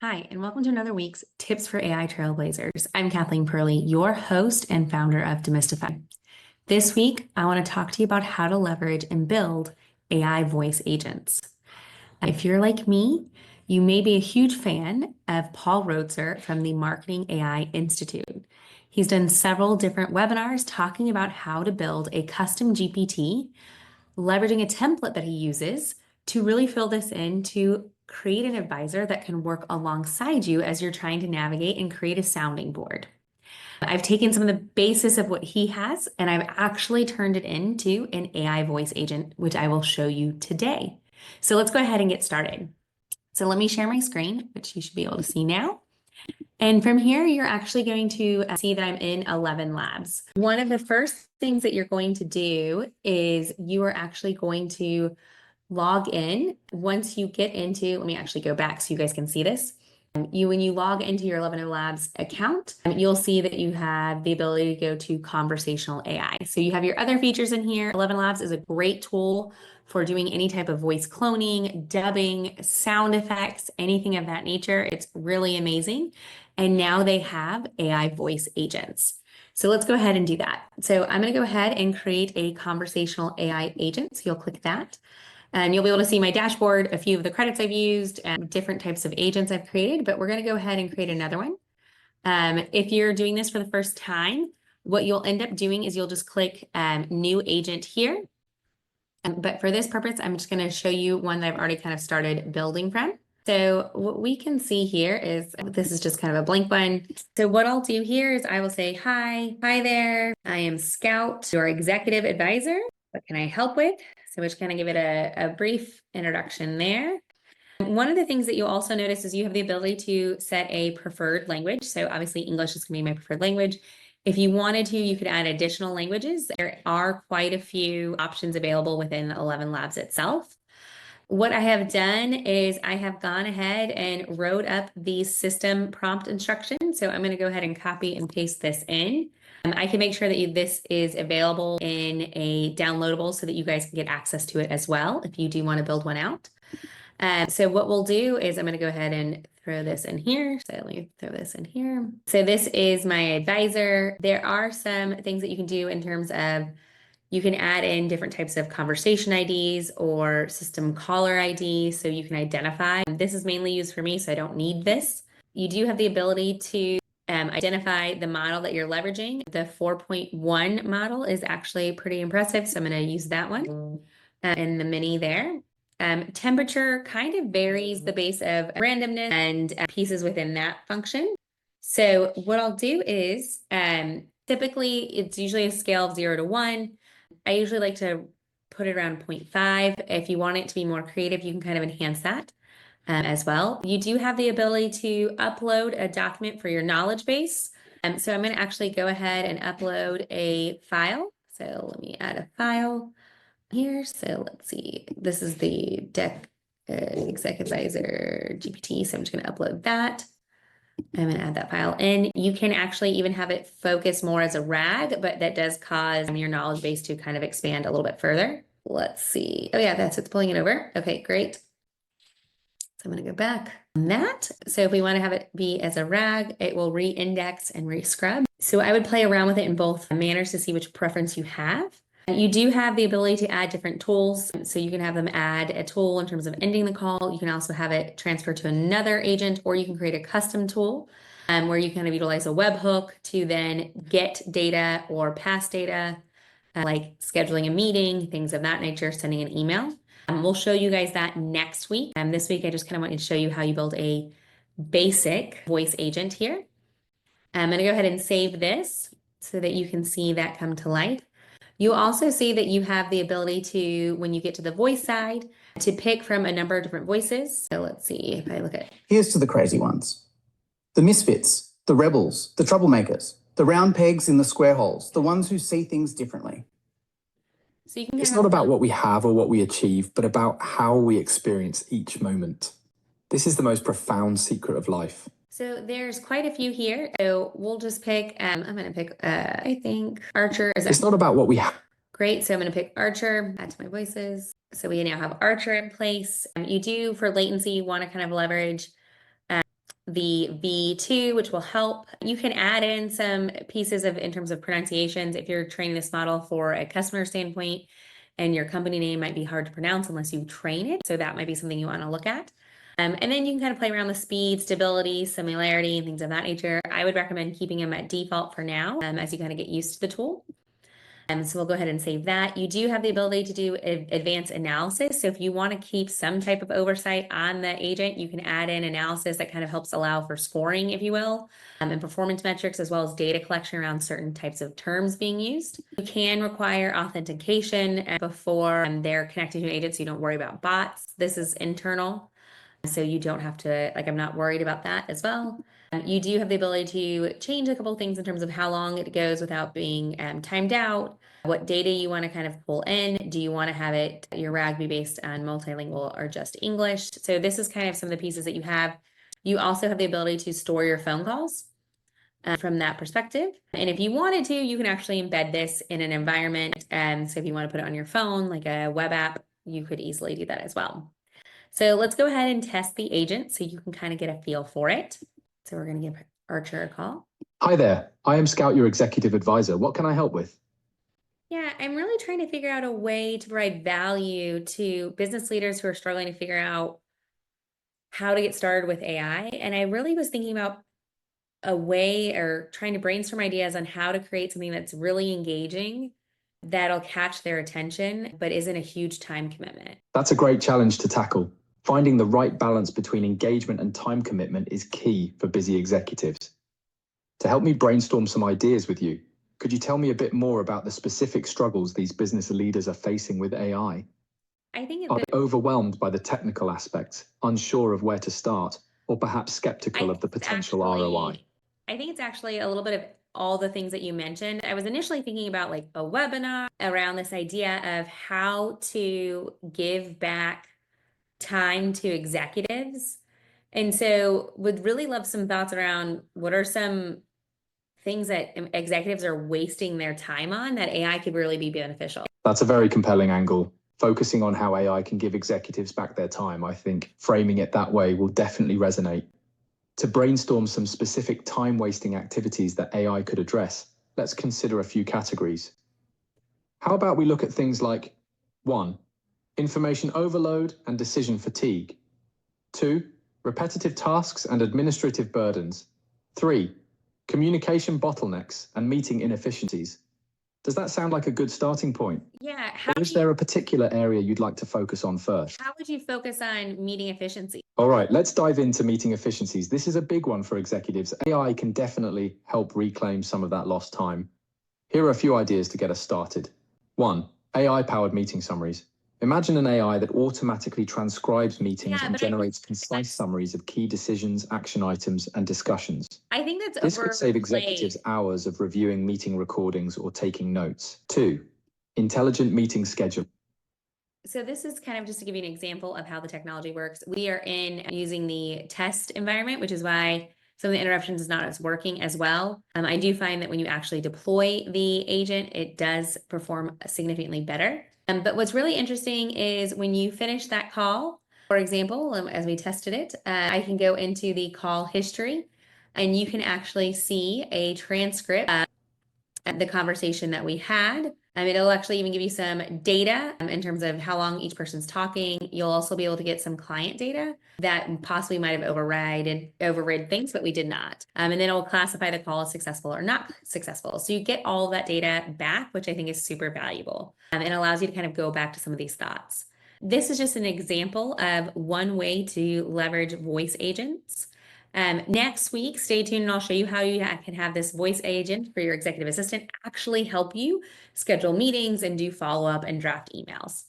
Hi, and welcome to another week's Tips for AI Trailblazers. I'm Kathleen Purley, your host and founder of Demystify. This week, I want to talk to you about how to leverage and build AI voice agents. If you're like me, you may be a huge fan of Paul Roetzer from the Marketing AI Institute. He's done several different webinars talking about how to build a custom GPT, leveraging a template that he uses to really fill this in to create an advisor that can work alongside you as you're trying to navigate and create a sounding board. I've taken some of the basis of what he has and I've actually turned it into an AI voice agent, which I will show you today. So let's go ahead and get started. So let me share my screen, which you should be able to see now. And from here, you're actually going to see that I'm in ElevenLabs. One of the first things that you're going to do is you are actually going to log in. Once you get into, let me actually go back so you guys can see this. When you log into your ElevenLabs account, you'll see that you have the ability to go to conversational AI. So you have your other features in here. ElevenLabs is a great tool for doing any type of voice cloning, dubbing, sound effects, anything of that nature. It's really amazing. And now they have AI voice agents. So let's go ahead and do that. So I'm going to go ahead and create a conversational AI agent. So you'll click that. And you'll be able to see my dashboard, a few of the credits I've used, and different types of agents I've created, but we're going to go ahead and create another one. If you're doing this for the first time, what you'll end up doing is you'll just click New Agent here. But for this purpose, I'm just going to show you one that I've already kind of started building from. So what we can see here is, this is just kind of a blank one. So what I'll do here is I will say, hi there. I am Scout, your executive advisor. What can I help with? So we're just going to give it a brief introduction there. One of the things that you'll also notice is you have the ability to set a preferred language. So obviously English is going to be my preferred language. If you wanted to, you could add additional languages. There are quite a few options available within ElevenLabs itself. What I have done is I have gone ahead and wrote up the system prompt instructions. So I'm going to go ahead and copy and paste this in. I can make sure that this is available in a downloadable so that you guys can get access to it as well if you do want to build one out. So what we'll do is I'm going to go ahead and throw this in here. So let me throw this in here. So this is my advisor. There are some things that you can do in terms of you can add in different types of conversation IDs or system caller ID so you can identify. This is mainly used for me, so I don't need this. You do have the ability to identify the model that you're leveraging. The 4.1 model is actually pretty impressive, so I'm going to use that one in the mini there. Temperature kind of varies the base of randomness and pieces within that function. So what I'll do is typically it's usually a scale of 0 to 1. I usually like to put it around 0.5. If you want it to be more creative, you can kind of enhance that as well. You do have the ability to upload a document for your knowledge base. So I'm going to actually go ahead and upload a file. So let me add a file here. So let's see. This is the Deck Exec Advisor GPT. So I'm just going to upload that. I'm going to add that file in. You can actually even have it focus more as a RAG, but that does cause your knowledge base to kind of expand a little bit further. Let's see. Oh yeah, it's pulling it over. Okay, great. So I'm going to go back on that. So if we want to have it be as a RAG, it will re-index and re-scrub. So I would play around with it in both manners to see which preference you have. You do have the ability to add different tools. So you can have them add a tool in terms of ending the call. You can also have it transfer to another agent, or you can create a custom tool where you kind of utilize a webhook to then get data or pass data, like scheduling a meeting, things of that nature, sending an email. We'll show you guys that next week. This week, I just kind of wanted to show you how you build a basic voice agent here. I'm going to go ahead and save this so that you can see that come to life. You also see that you have the ability to, when you get to the voice side, to pick from a number of different voices. So let's see if I look at. Here's to the crazy ones. The misfits, the rebels, the troublemakers, the round pegs in the square holes, the ones who see things differently. So you can It's not about what we have or what we achieve, but about how we experience each moment. This is the most profound secret of life. So there's quite a few here. So we'll just pick, I'm going to pick, I think Archer. It's not about what we have. Great. So I'm going to pick Archer, add to my voices. So we now have Archer in place. You do, for latency, want to kind of leverage the V2, which will help. You can add in some pieces in terms of pronunciations if you're training this model for a customer standpoint, and your company name might be hard to pronounce unless you train it. So that might be something you want to look at. And then you can kind of play around with speed, stability, similarity, and things of that nature. I would recommend keeping them at default for now as you kind of get used to the tool. So we'll go ahead and save that. You do have the ability to do advanced analysis. So if you want to keep some type of oversight on the agent, you can add in analysis that kind of helps allow for scoring, if you will, and performance metrics, as well as data collection around certain types of terms being used. You can require authentication before they're connected to an agent, so you don't worry about bots. This is internal, so you don't have to, I'm not worried about that as well. You do have the ability to change a couple of things in terms of how long it goes without being timed out, what data you want to kind of pull in. Do you want to have your RAG be based on multilingual or just English? So this is kind of some of the pieces that you have. You also have the ability to store your phone calls from that perspective. And if you wanted to, you can actually embed this in an environment. So if you want to put it on your phone, like a web app, you could easily do that as well. So let's go ahead and test the agent so you can kind of get a feel for it. So we're going to give Archer a call. Hi there, I am Scout, your executive advisor. What can I help with? Yeah, I'm really trying to figure out a way to provide value to business leaders who are struggling to figure out how to get started with AI. And I really was thinking about a way or trying to brainstorm ideas on how to create something that's really engaging, that'll catch their attention, but isn't a huge time commitment. That's a great challenge to tackle. Finding the right balance between engagement and time commitment is key for busy executives. To help me brainstorm some ideas with you, could you tell me a bit more about the specific struggles these business leaders are facing with AI? I think Are they overwhelmed by the technical aspects, unsure of where to start, or perhaps skeptical of the potential ROI? I think it's actually a little bit of all the things that you mentioned. I was initially thinking about like a webinar around this idea of how to give back time to executives. And so would really love some thoughts around what are some things that executives are wasting their time on that AI could really be beneficial. That's a very compelling angle. Focusing on how AI can give executives back their time, I think framing it that way will definitely resonate. To brainstorm some specific time-wasting activities that AI could address, let's consider a few categories. How about we look at things like 1. Information overload and decision fatigue. 2. Repetitive tasks and administrative burdens. 3. Communication bottlenecks and meeting inefficiencies. Does that sound like a good starting point? Yeah. Or is there a particular area you'd like to focus on first? How would you focus on meeting efficiency? All right, let's dive into meeting efficiencies. This is a big one for executives. AI can definitely help reclaim some of that lost time. Here are a few ideas to get us started. 1. AI-powered meeting summaries. Imagine an AI that automatically transcribes meetings and generates concise summaries of key decisions, action items, and discussions. I think that's This could save executives hours of reviewing meeting recordings or taking notes. 2. Intelligent meeting schedule. So this is kind of just to give you an example of how the technology works. We are using the test environment, which is why some of the interruptions is not as working as well. I do find that when you actually deploy the agent, it does perform significantly better. But what's really interesting is when you finish that call, for example, as we tested it, I can go into the call history and you can actually see a transcript of the conversation that we had. It'll actually even give you some data in terms of how long each person's talking. You'll also be able to get some client data that possibly might have overrid things, but we did not. And then it'll classify the call as successful or not successful. So you get all of that data back, which I think is super valuable. And allows you to kind of go back to some of these thoughts. This is just an example of one way to leverage voice agents. Next week, stay tuned and I'll show you how you can have this voice agent for your executive assistant actually help you schedule meetings and do follow-up and draft emails.